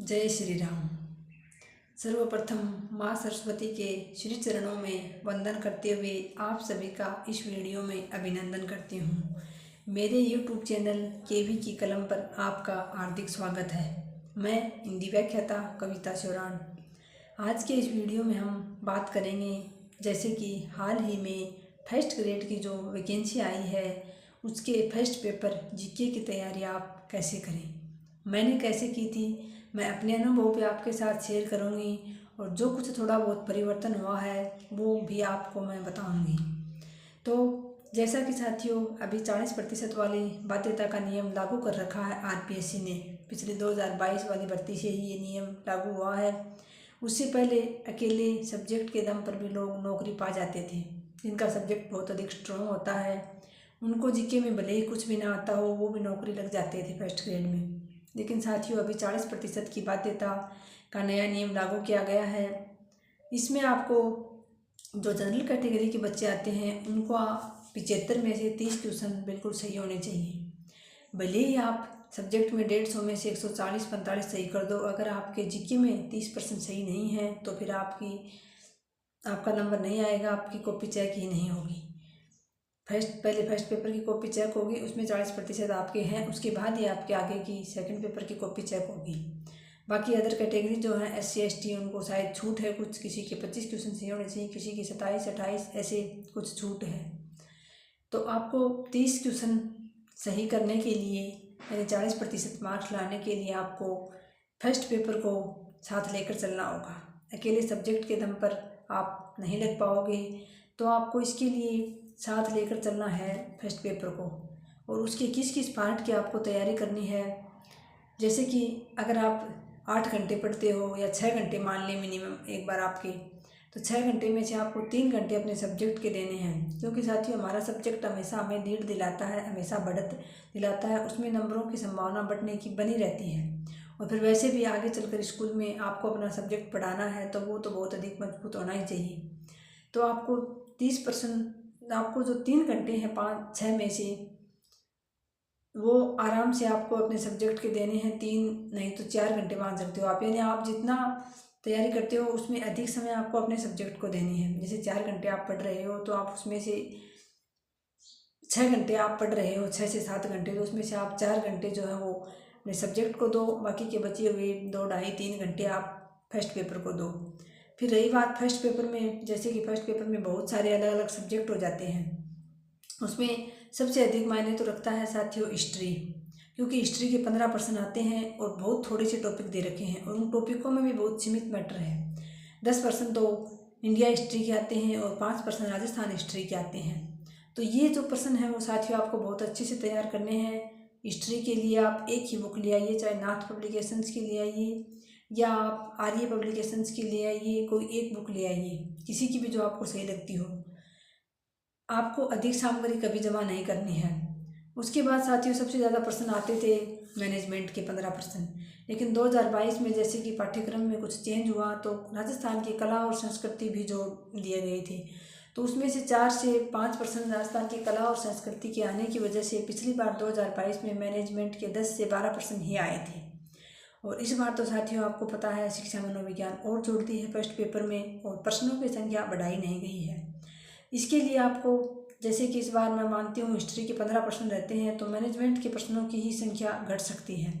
जय श्री राम। सर्वप्रथम माँ सरस्वती के श्री चरणों में वंदन करते हुए आप सभी का इस वीडियो में अभिनंदन करती हूँ। मेरे YouTube चैनल केवी की कलम पर आपका हार्दिक स्वागत है। मैं हिंदी व्याख्याता कविता चौरान। आज के इस वीडियो में हम बात करेंगे जैसे कि हाल ही में फर्स्ट ग्रेड की जो वैकेंसी आई है उसके फर्स्ट पेपर जीके की तैयारी आप कैसे करें, मैंने कैसे की थी, मैं अपने अनुभव पे आपके साथ शेयर करूँगी और जो कुछ थोड़ा बहुत परिवर्तन हुआ है वो भी आपको मैं बताऊँगी। तो जैसा कि साथियों अभी 40% वाली बाध्यता का नियम लागू कर रखा है आरपीएससी ने। पिछले 2022 वाली भर्ती से ही ये नियम लागू हुआ है। उससे पहले अकेले सब्जेक्ट के दम पर भी लोग नौकरी पा जाते थे। जिनका सब्जेक्ट बहुत अधिक स्ट्रॉन्ग होता है उनको जीके में भले ही कुछ भी ना आता हो वो भी नौकरी लग जाते थे फर्स्ट ग्रेड में। लेकिन साथियों अभी 40% की बाध्यता का नया नियम लागू किया गया है। इसमें आपको जो जनरल कैटेगरी के बच्चे आते हैं उनको 75 में से 30 क्वेश्चन बिल्कुल सही होने चाहिए। भले ही आप सब्जेक्ट में 150 में से 140-45 सही कर दो, अगर आपके जीके में 30% सही नहीं है तो फिर आपका नंबर नहीं आएगा, आपकी कॉपी चेक ही नहीं होगी। पहले फर्स्ट पेपर की कॉपी चेक होगी, उसमें 40% आपके हैं, उसके बाद ही आपके आगे की सेकंड पेपर की कॉपी चेक होगी। बाकी अदर कैटेगरी जो है SC ST उनको शायद छूट है कुछ, किसी के 25 क्वेश्चन सही होने चाहिए, किसी की 27-28 ऐसे कुछ छूट है। तो आपको 30 क्वेश्चन सही करने के लिए यानी 40% मार्क्स लाने के लिए आपको फर्स्ट पेपर को साथ लेकर चलना होगा। अकेले सब्जेक्ट के दम पर आप नहीं लग पाओगे, तो आपको इसके लिए साथ लेकर चलना है फर्स्ट पेपर को। और उसके किस किस पार्ट की आपको तैयारी करनी है, जैसे कि अगर आप 8 घंटे पढ़ते हो या 6 घंटे मान लें मिनिमम एक बार आपके, तो 6 घंटे में से आपको 3 घंटे अपने सब्जेक्ट के देने हैं। क्योंकि साथियों हमारा सब्जेक्ट हमेशा हमें लीड दिलाता है, हमेशा बढ़त दिलाता है, उसमें नंबरों की संभावना बढ़ने की बनी रहती है। और फिर वैसे भी आगे चलकर स्कूल में आपको अपना सब्जेक्ट पढ़ाना है तो वो तो बहुत अधिक मजबूत होना ही चाहिए। तो आपको 30% आपको जो 3 घंटे हैं 5-6 में से वो आराम से आपको अपने सब्जेक्ट के देने हैं। 3 नहीं तो 4 घंटे मान सकते हो आप, यानी आप जितना तैयारी करते हो उसमें अधिक समय आपको अपने सब्जेक्ट को देनी है। जैसे 4 घंटे आप पढ़ रहे हो तो आप उसमें से 6 घंटे आप पढ़ रहे हो, 6 से 7 घंटे, तो उसमें से आप 4 घंटे जो है वो अपने सब्जेक्ट को दो, बाकी के बचे हुए 2 ढाई 3 घंटे आप फर्स्ट पेपर को दो। फिर रही बात फर्स्ट पेपर में, जैसे कि फर्स्ट पेपर में बहुत सारे अलग अलग सब्जेक्ट हो जाते हैं, उसमें सबसे अधिक मायने तो रखता है साथियों हिस्ट्री। क्योंकि हिस्ट्री के 15% आते हैं और बहुत थोड़े से टॉपिक दे रखे हैं और उन टॉपिकों में भी बहुत सीमित मैटर है। 10% तो इंडिया हिस्ट्री के आते हैं और 5% राजस्थान हिस्ट्री के आते हैं। तो ये जो प्रश्न है वो साथियों आपको बहुत अच्छे से तैयार करने हैं। हिस्ट्री के लिए आप एक ही बुक ले आइए, चाहे नाथ पब्लिकेशंस की ले आइए या आप आर्य पब्लिकेशंस की ले आइए, कोई एक बुक ले आइए, किसी की भी जो आपको सही लगती हो। आपको अधिक सामग्री कभी जमा नहीं करनी है। उसके बाद साथियों सबसे ज़्यादा प्रश्न आते थे मैनेजमेंट के 15%। लेकिन 2022 में जैसे कि पाठ्यक्रम में कुछ चेंज हुआ तो राजस्थान की कला और संस्कृति भी जोड़ दिए गए थे, तो उसमें से 4 से 5% राजस्थान की कला और संस्कृति के आने की वजह से पिछली बार 2022 में मैनेजमेंट के 10 से 12% ही आए थे। और इस बार तो साथियों आपको पता है शिक्षा मनोविज्ञान और जोड़ दी है फर्स्ट पेपर में और प्रश्नों की संख्या बढ़ाई नहीं गई है। इसके लिए आपको, जैसे कि इस बार मैं मानती हूँ हिस्ट्री के 15% रहते हैं, तो मैनेजमेंट के प्रश्नों की ही संख्या घट सकती है।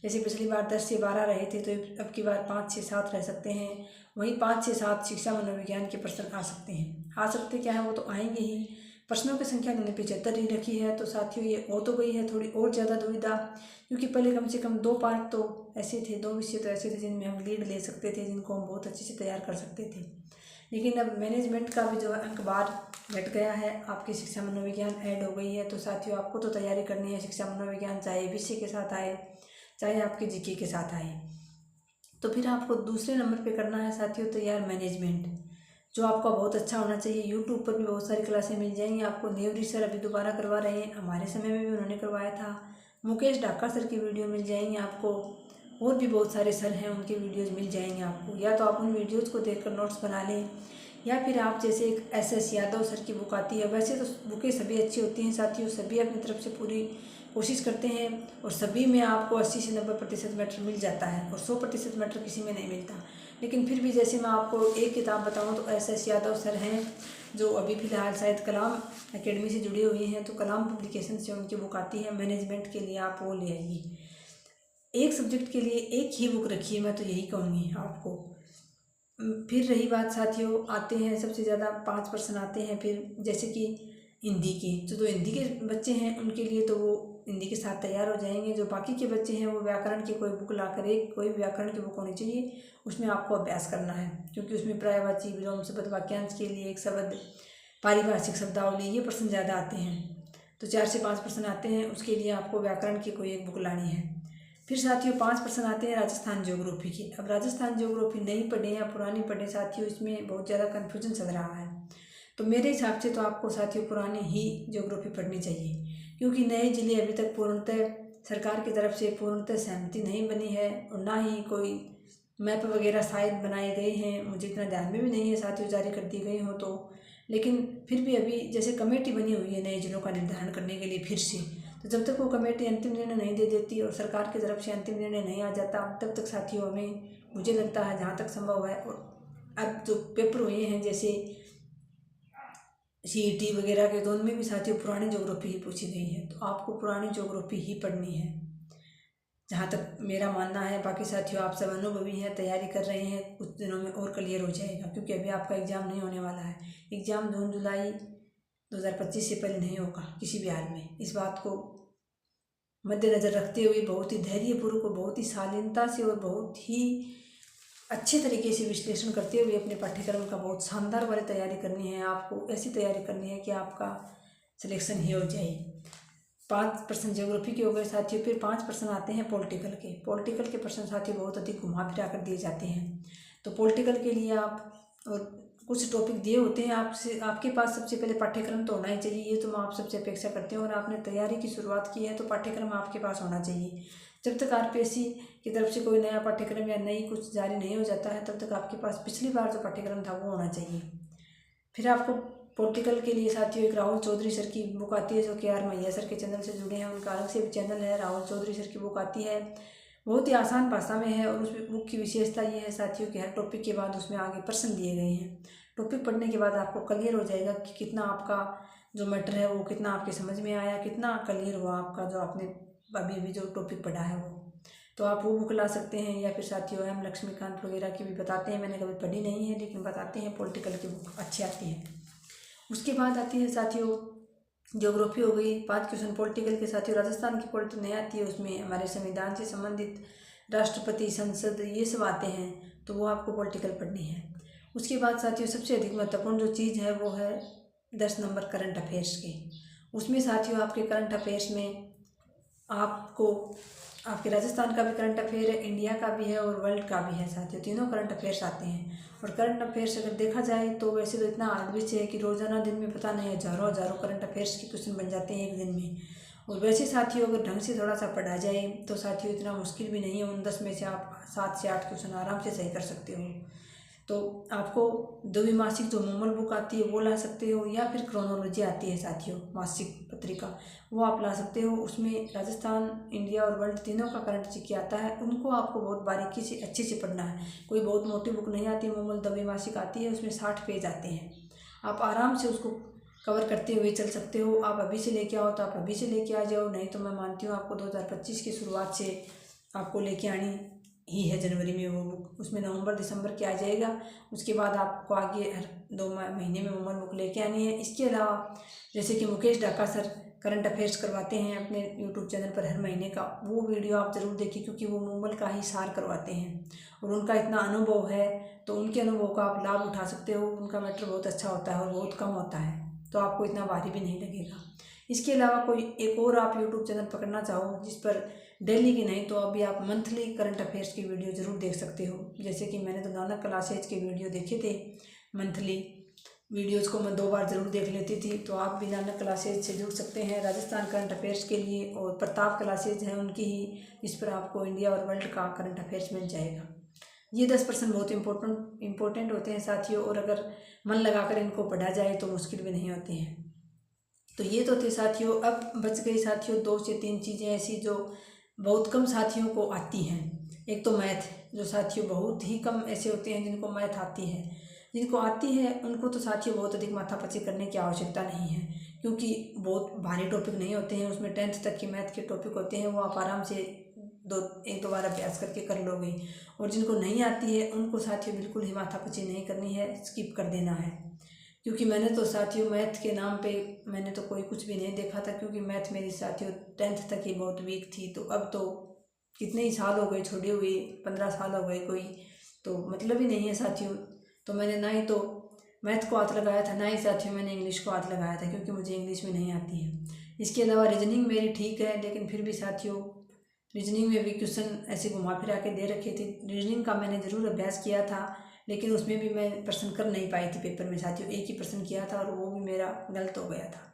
जैसे पिछली बार 10 से 12 रहे थे तो अब की बार 5 से 7 रह सकते हैं। वहीं 5 से 7 शिक्षा मनोविज्ञान के प्रश्न आ सकते हैं। आ सकते क्या है, वो तो आएंगे ही। प्रश्नों की संख्या उन्होंने 75 ही रखी है, तो साथियों ये हो तो गई है थोड़ी और ज़्यादा दुविधा। क्योंकि पहले कम से कम 2 पार्ट तो ऐसे थे, 2 विषय तो ऐसे थे जिनमें हम लीड ले सकते थे, जिनको हम बहुत अच्छे से तैयार कर सकते थे। लेकिन अब मैनेजमेंट का भी जो है अंक बार घट गया है, आपकी शिक्षा मनोविज्ञान ऐड हो गई है। तो साथियों आपको तो तैयारी करनी है शिक्षा मनोविज्ञान, चाहे विषय के साथ आए चाहे आपके जीके के साथ आए। तो फिर आपको दूसरे नंबर पे करना है साथियों तैयार मैनेजमेंट, जो आपका बहुत अच्छा होना चाहिए। यूट्यूब पर भी बहुत सारी क्लासें मिल जाएंगी आपको। नेवरी सर अभी दोबारा करवा रहे हैं, हमारे समय में भी उन्होंने करवाया था। मुकेश ढाका सर की वीडियो मिल जाएंगी आपको, और भी बहुत सारे सर हैं उनके वीडियोज़ मिल जाएंगे आपको। या तो आप उन वीडियोज़ को देखकर नोट्स बना लें, या फिर आप जैसे एक SS यादव सर की बुक आती है, वैसे तो बुकें सभी अच्छी होती हैं साथियों, सभी अपनी तरफ से पूरी कोशिश करते हैं और सभी में आपको 80 से 90% मैटर मिल जाता है और 100% मैटर किसी में नहीं मिलता। लेकिन फिर भी जैसे मैं आपको एक किताब बताऊं तो SS यादव सर हैं जो अभी फ़िलहाल शायद कलाम एकेडमी से जुड़े हुए हैं, तो कलाम पब्लिकेशन से उनकी बुक आती है मैनेजमेंट के लिए, आप वो ले आइए। एक सब्जेक्ट के लिए एक ही बुक रखिए, मैं तो यही कहूँगी आपको। फिर रही बात साथियों, आते हैं सबसे ज़्यादा 5% आते हैं फिर जैसे कि हिंदी के, जो हिंदी के बच्चे हैं उनके लिए तो वो हिंदी के साथ तैयार हो जाएंगे। जो बाकी के बच्चे हैं वो व्याकरण की कोई बुक लाकर, एक कोई व्याकरण की बुक होनी चाहिए, उसमें आपको अभ्यास करना है, क्योंकि उसमें पर्यायवाची विलोम शब्द वाक्यांश के लिए एक शब्द, पारिभाषिक शब्दावली, ये प्रश्न ज़्यादा आते हैं। तो 4 से 5% आते हैं, उसके लिए आपको व्याकरण की कोई एक बुक लानी है। फिर साथियों 5% आते हैं राजस्थान ज्योग्राफी की। अब राजस्थान ज्योग्राफी नई पढ़े या पुरानी पढ़े साथियों, इसमें बहुत ज़्यादा कन्फ्यूजन चल रहा है। तो मेरे हिसाब से तो आपको साथियों पुरानी ही ज्योग्राफी पढ़नी चाहिए, क्योंकि नए जिले अभी तक पूर्णतः सरकार की तरफ से पूर्णतः सहमति नहीं बनी है और ना ही कोई मैप वगैरह शायद बनाए गए हैं, मुझे इतना ध्यान में भी नहीं है साथियों, जारी कर दी गई हो तो। लेकिन फिर भी अभी जैसे कमेटी बनी हुई है नए जिलों का निर्धारण करने के लिए फिर से, तो जब तक वो कमेटी अंतिम निर्णय नहीं दे देती और सरकार की तरफ से अंतिम निर्णय नहीं आ जाता, तब तक साथियों हमें, मुझे लगता है जहाँ तक संभव है, और अब जो पेपर हुए हैं जैसे CET वगैरह के, तो उनमें भी साथियों पुरानी ज्योग्राफी ही पूछी गई है, तो आपको पुरानी ज्योग्राफी ही पढ़नी है जहाँ तक मेरा मानना है। बाकी साथियों आप सब अनुभवी हैं, तैयारी कर रहे हैं, कुछ दिनों में और क्लियर हो जाएगा, क्योंकि अभी आपका एग्ज़ाम नहीं होने वाला है। एग्ज़ाम जून जुलाई 2025 से पहले नहीं होगा किसी भी हाल में। इस बात को मद्देनज़र रखते हुए बहुत ही धैर्यपूर्वक और बहुत ही शालीनता से और बहुत ही अच्छे तरीके से विश्लेषण करते हुए अपने पाठ्यक्रम का बहुत शानदार वाली तैयारी करनी है। आपको ऐसी तैयारी करनी है कि आपका सिलेक्शन ही हो जाए। 5% ज्योग्राफी के हो गए साथियों। फिर 5% आते हैं पॉलिटिकल के। पॉलिटिकल के प्रश्न साथियों बहुत अधिक घुमा फिरा कर दिए जाते हैं, तो पॉलिटिकल के लिए आप और कुछ टॉपिक दिए होते हैं आपसे, आपके पास सबसे पहले पाठ्यक्रम तो होना ही चाहिए, ये तो मैं आप सबसे अपेक्षा करती हूँ। और आपने तैयारी की शुरुआत की है तो पाठ्यक्रम आपके पास होना चाहिए। जब तक RPSC की तरफ से कोई नया पाठ्यक्रम या नई कुछ जारी नहीं हो जाता है, तब तक आपके पास पिछली बार जो पाठ्यक्रम था वो होना चाहिए। फिर आपको पॉलिटिकल के लिए साथियों एक राहुल चौधरी सर की बुक आती है, जो कि R मैया सर के चैनल से जुड़े हैं, उनका अलग से भी चैनल है। राहुल चौधरी सर की बुक आती है, बहुत ही आसान भाषा में है, और उस बुक की विशेषता ये है साथियों कि हर टॉपिक के बाद उसमें आगे प्रश्न दिए गए हैं। टॉपिक पढ़ने के बाद आपको क्लियर हो जाएगा कि कितना आपका जो मैटर है वो कितना आपके समझ में आया, कितना क्लियर हुआ आपका जो आपने अभी अभी जो टॉपिक पढ़ा है वो। तो आप वो बुक ला सकते हैं, या फिर साथियों M लक्ष्मीकांत वगैरह की भी बताते हैं, मैंने कभी पढ़ी नहीं है लेकिन बताते हैं पॉलिटिकल की बुक अच्छी आती है। उसके बाद आती है साथियों ज्योग्राफी हो गई। 5 क्वेश्चन पॉलिटिकल के साथियों। राजस्थान की पॉलिटिकल नहीं आती है, उसमें हमारे संविधान से संबंधित राष्ट्रपति, संसद, ये सब आते हैं, तो वो आपको पॉलिटिकल पढ़नी है। उसके बाद साथियों सबसे अधिक महत्वपूर्ण जो चीज़ है वो है 10 नंबर करंट अफेयर्स के। उसमें साथियों आपके करंट अफेयर्स में आपको आपके राजस्थान का भी करंट अफेयर है, इंडिया का भी है और वर्ल्ड का भी है साथियों, तीनों करंट अफेयर्स आते हैं। और करंट अफेयर्स अगर देखा जाए तो वैसे तो इतना हार्ड विषय है कि रोज़ाना दिन में पता नहीं हज़ारों हज़ारों करंट अफेयर्स के क्वेश्चन बन जाते हैं एक दिन में। और वैसे साथियों अगर ढंग से थोड़ा सा पढ़ा जाए तो साथियों इतना मुश्किल भी नहीं है, उन 10 में से आप 7 से 8 क्वेश्चन आराम से सही कर सकते हो। तो आपको द्विमासिक जो मूमल बुक आती है वो ला सकते हो, या फिर क्रोनोलॉजी आती है साथियों मासिक पत्रिका, वो आप ला सकते हो। उसमें राजस्थान, इंडिया और वर्ल्ड तीनों का करंट जीके आता है, उनको आपको बहुत बारीकी से अच्छे से पढ़ना है। कोई बहुत मोटी बुक नहीं आती, मूमल द्विमासिक आती है, उसमें 60 पेज आते हैं, आप आराम से उसको कवर करते हुए चल सकते हो। आप अभी से लेके आओ तो आप अभी से लेके आ जाओ, नहीं तो मैं मानती हूँ आपको 2025 की शुरुआत से आपको लेके आनी ही है जनवरी में वो बुक। उसमें नवंबर दिसंबर के आ जाएगा, उसके बाद आपको आगे हर 2 महीने में मूमल बुक लेके आनी है। इसके अलावा जैसे कि Mukesh Dhaka sir current affairs करवाते हैं अपने यूट्यूब चैनल पर हर महीने का, वो वीडियो आप ज़रूर देखिए, क्योंकि वो मूमल का ही सार करवाते हैं और उनका इतना अनुभव है, तो उनके अनुभव का आप लाभ उठा सकते हो। उनका मैटर बहुत अच्छा होता है और बहुत कम होता है, तो आपको इतना भारी भी नहीं लगेगा। इसके अलावा कोई एक और आप यूट्यूब चैनल पकड़ना चाहो जिस पर डेली की नहीं तो अभी आप मंथली करंट अफेयर्स की वीडियो ज़रूर देख सकते हो। जैसे कि मैंने तो नानक क्लासेज के वीडियो देखे थे, मंथली वीडियोस को मैं 2 बार ज़रूर देख लेती थी, तो आप भी नानक क्लासेज से जुड़ सकते हैं राजस्थान करंट अफेयर्स के लिए। और प्रताप क्लासेज हैं उनकी ही, जिस पर आपको इंडिया और वर्ल्ड का करंट अफेयर्स मिल जाएगा। ये 10% बहुत इम्पोर्टेंट होते हैं साथियों, और अगर मन लगाकर इनको पढ़ा जाए तो मुश्किल भी नहीं होते हैं। तो ये तो थे साथियों। अब बच गई साथियों 2 से 3 चीज़ें ऐसी जो बहुत कम साथियों को आती हैं। एक तो मैथ, जो साथियों बहुत ही कम ऐसे होते हैं जिनको मैथ आती है। जिनको आती है उनको तो साथियों बहुत अधिक माथापच्ची करने की आवश्यकता नहीं है, क्योंकि बहुत भारी टॉपिक नहीं होते हैं उसमें। 10th तक के मैथ के टॉपिक होते हैं, वो आप आराम से एक दो बार अभ्यास करके कर लोगे। और जिनको नहीं आती है उनको साथियों बिल्कुल ही माथापच्ची नहीं करनी है, स्किप कर देना है। क्योंकि मैंने तो साथियों मैथ के नाम पे मैंने तो कोई कुछ भी नहीं देखा था, क्योंकि मैथ मेरी साथियों 10th तक ही बहुत वीक थी। तो अब तो कितने ही साल हो गए छोड़े हुए, 15 साल हो गए कोई, तो मतलब ही नहीं है साथियों। तो मैंने ना ही तो मैथ को हाथ लगाया था, ना ही साथियों मैंने इंग्लिश को हाथ लगाया था, क्योंकि मुझे इंग्लिश में नहीं आती है। इसके अलावा रीजनिंग मेरी ठीक है, लेकिन फिर भी साथियों रीजनिंग में भी क्वेश्चन ऐसे घुमा फिरा के दे रखे थे। रीजनिंग का मैंने ज़रूर अभ्यास किया था, लेकिन उसमें भी मैं प्रश्न कर नहीं पाई थी पेपर में साथियों। एक ही प्रश्न किया था और वो भी मेरा गलत हो गया था।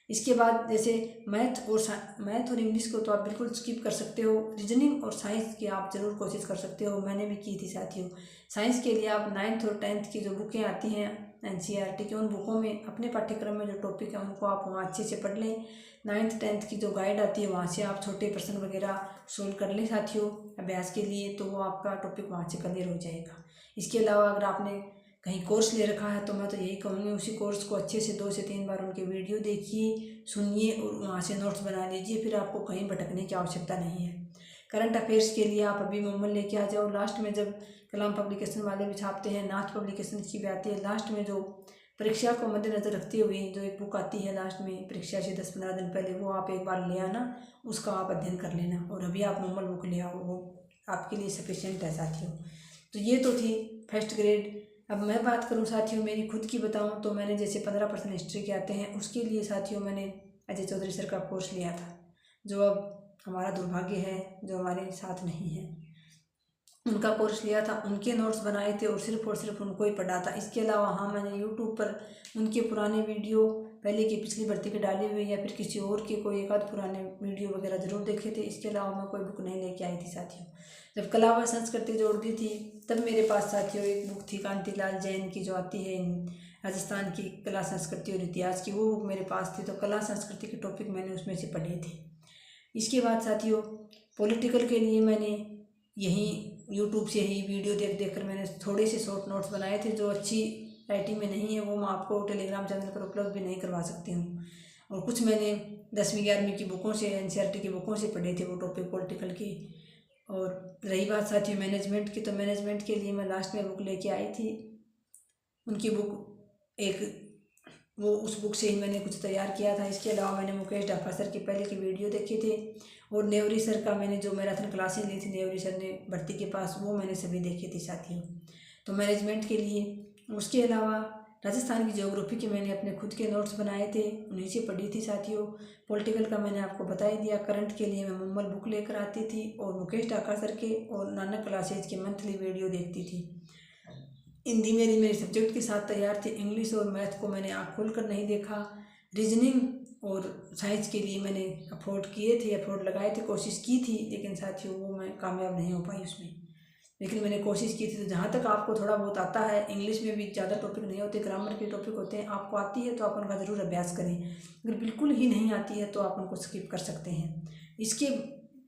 इसके बाद जैसे मैथ और इंग्लिश को तो आप बिल्कुल स्किप कर सकते हो। रीजनिंग और साइंस की आप ज़रूर कोशिश कर सकते हो, मैंने भी की थी साथियों। साइंस के लिए आप 9th और 10th की जो बुकें आती हैं NCERT की, उन बुकों में अपने पाठ्यक्रम में जो टॉपिक है उनको आप वहाँ अच्छे से पढ़ लें। 9th 10th की जो गाइड आती है वहाँ से आप छोटे प्रश्न वगैरह सोल्व कर लें साथियों अभ्यास के लिए, तो वो आपका टॉपिक वहाँ से क्लियर हो जाएगा। इसके अलावा अगर आपने कहीं कोर्स ले रखा है तो मैं तो यही कहूँगी उसी कोर्स को अच्छे से 2 से 3 बार उनके वीडियो देखिए, सुनिए और वहाँ से नोट्स बना लीजिए। फिर आपको कहीं भटकने की आवश्यकता नहीं है। करंट अफेयर्स के लिए आप अभी मोमन लेके आ जाओ। लास्ट में जब कलाम पब्लिकेशन वाले भी छापते हैं, नाथ पब्लिकेशन की भी आती है, लास्ट में जो परीक्षा को मद्देनजर रखते हुए जो एक बुक आती है लास्ट में परीक्षा से 10-15 दिन पहले, वो आप एक बार ले आना, उसका आप अध्ययन कर लेना। और अभी आप नॉर्मल बुक ले आओ, वो आपके लिए सफिशिएंट है साथियों। तो ये तो थी फर्स्ट ग्रेड। अब मैं बात करूं साथियों मेरी खुद की बताऊं तो मैंने जैसे 15% हिस्ट्री के आते हैं, उसके लिए साथियों मैंने अजय चौधरी सर का कोर्स लिया था, जो अब हमारा दुर्भाग्य है जो हमारे साथ नहीं है। उनका कोर्स लिया था, उनके नोट्स बनाए थे और सिर्फ उनको ही पढ़ा था। इसके अलावा हाँ, मैंने यूट्यूब पर उनके पुराने वीडियो पहले की पिछली भर्ती के डाले हुए या फिर किसी और के कोई एक आध पुराने वीडियो वगैरह ज़रूर देखे थे। इसके अलावा मैं कोई बुक नहीं लेके आई थी साथियों। जब कला व संस्कृति जोड़ दी थी तब मेरे पास साथियों एक बुक थी कांतिलाल जैन की, जो आती है राजस्थान की कला संस्कृति और इतिहास की, वो बुक मेरे पास थी। तो कला संस्कृति के टॉपिक मैंने उसमें से पढ़े थे। इसके बाद साथियों पॉलिटिकल के लिए मैंने यहीं यूट्यूब से ही वीडियो देख कर मैंने थोड़े से शॉर्ट नोट्स बनाए थे, जो अच्छी राइटिंग में नहीं है वो मैं आपको टेलीग्राम चैनल पर उपलब्ध भी नहीं करवा सकती हूँ। और कुछ मैंने 10वीं 11वीं की बुकों से, NCERT की बुकों से पढ़े थे वो टॉपिक पॉलिटिकल की। और रही बात साथियों मैनेजमेंट की, तो मैनेजमेंट के लिए मैं लास्ट में बुक लेके आई थी। उनकी बुक एक वो उस बुक से ही मैंने कुछ तैयार किया था। इसके अलावा मैंने मुकेश डाफा सर के पहले के वीडियो देखे थे, और नेवरी सर का मैंने जो मैराथन क्लासेस ली थी नेवरी सर ने भर्ती के पास, वो मैंने सभी देखी थी साथियों। तो मैनेजमेंट के लिए उसके अलावा राजस्थान की ज्योग्राफी के मैंने अपने खुद के नोट्स बनाए थे, उन्हीं से पढ़ी थी साथियों। पॉलिटिकल का मैंने आपको बता ही दिया। करंट के लिए मैं मुम्बल बुक लेकर आती थी और मुकेश डाका सर के और नानक क्लासेज के मंथली वीडियो देखती थी। हिंदी मेरे सब्जेक्ट के साथ तैयार थे। इंग्लिश और मैथ को मैंने आँख खोल कर नहीं देखा। रीजनिंग और साइंस के लिए मैंने एफर्ट लगाए थे, कोशिश की थी, लेकिन साथियों वो मैं कामयाब नहीं हो पाई उसमें। लेकिन मैंने कोशिश की थी। तो जहाँ तक आपको थोड़ा बहुत आता है, इंग्लिश में भी ज़्यादा टॉपिक नहीं होते, ग्रामर के टॉपिक होते हैं, आपको आती है तो आप उनका ज़रूर अभ्यास करें। अगर बिल्कुल ही नहीं आती है तो आप उनको स्किप कर सकते हैं। इसके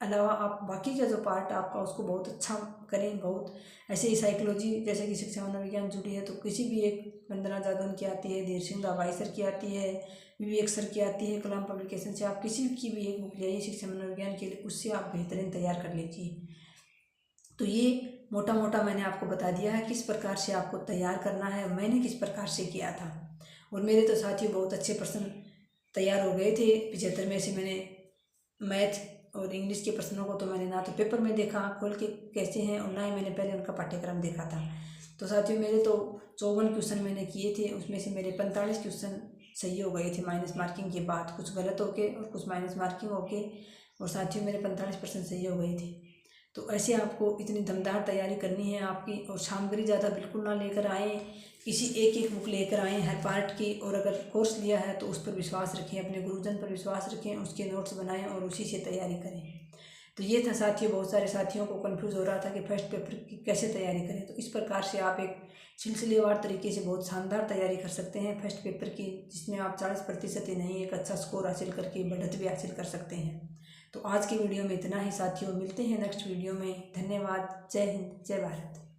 अलावा आप बाकी का जो पार्ट आपका उसको बहुत अच्छा करें। बहुत ऐसे ही साइकोलॉजी जैसे कि शिक्षा मनोविज्ञान जुड़ी है, तो किसी भी एक वंदना जादौन की आती है, धीर सिंह राभाई सर की आती है, विवेक सर की आती है, कलाम पब्लिकेशन से आप किसी की भी एक बुक ले आइए शिक्षा मनोविज्ञान के लिए, उससे आप बेहतरीन तैयार कर लीजिए। तो ये मोटा मोटा मैंने आपको बता दिया है किस प्रकार से आपको तैयार करना है, मैंने किस प्रकार से किया था। और मेरे तो साथियों बहुत अच्छे प्रश्न तैयार हो गए थे। 75 में से मैंने मैथ और इंग्लिश के प्रश्नों को तो मैंने ना तो पेपर में देखा खोल के कैसे हैं, और ना ही मैंने पहले उनका पाठ्यक्रम देखा था। तो साथियों मेरे तो 54 क्वेश्चन मैंने किए थे, उसमें से मेरे 45 क्वेश्चन सही हो गए थे माइनस मार्किंग के बाद, कुछ गलत होके और कुछ माइनस मार्किंग होके, और साथियों मेरे 45% सही हो गए थे। तो ऐसे आपको इतनी दमदार तैयारी करनी है आपकी। और सामग्री ज़्यादा बिल्कुल ना लेकर आएँ, किसी एक बुक लेकर आएँ हर पार्ट की। और अगर कोर्स लिया है तो उस पर विश्वास रखें, अपने गुरुजन पर विश्वास रखें, उसके नोट्स बनाएं और उसी से तैयारी करें। तो ये था साथियों, बहुत सारे साथियों को कंफ्यूज हो रहा था कि फर्स्ट पेपर की कैसे तैयारी करें। तो इस प्रकार से आप एक सिलसिलेवार तरीके से बहुत शानदार तैयारी कर सकते हैं फर्स्ट पेपर की, जिसमें आप 40% ही नहीं एक अच्छा स्कोर हासिल करके बढ़त भी हासिल कर सकते हैं। तो आज की वीडियो में इतना ही साथियों, मिलते हैं नेक्स्ट वीडियो में। धन्यवाद। जय हिंद, जय भारत।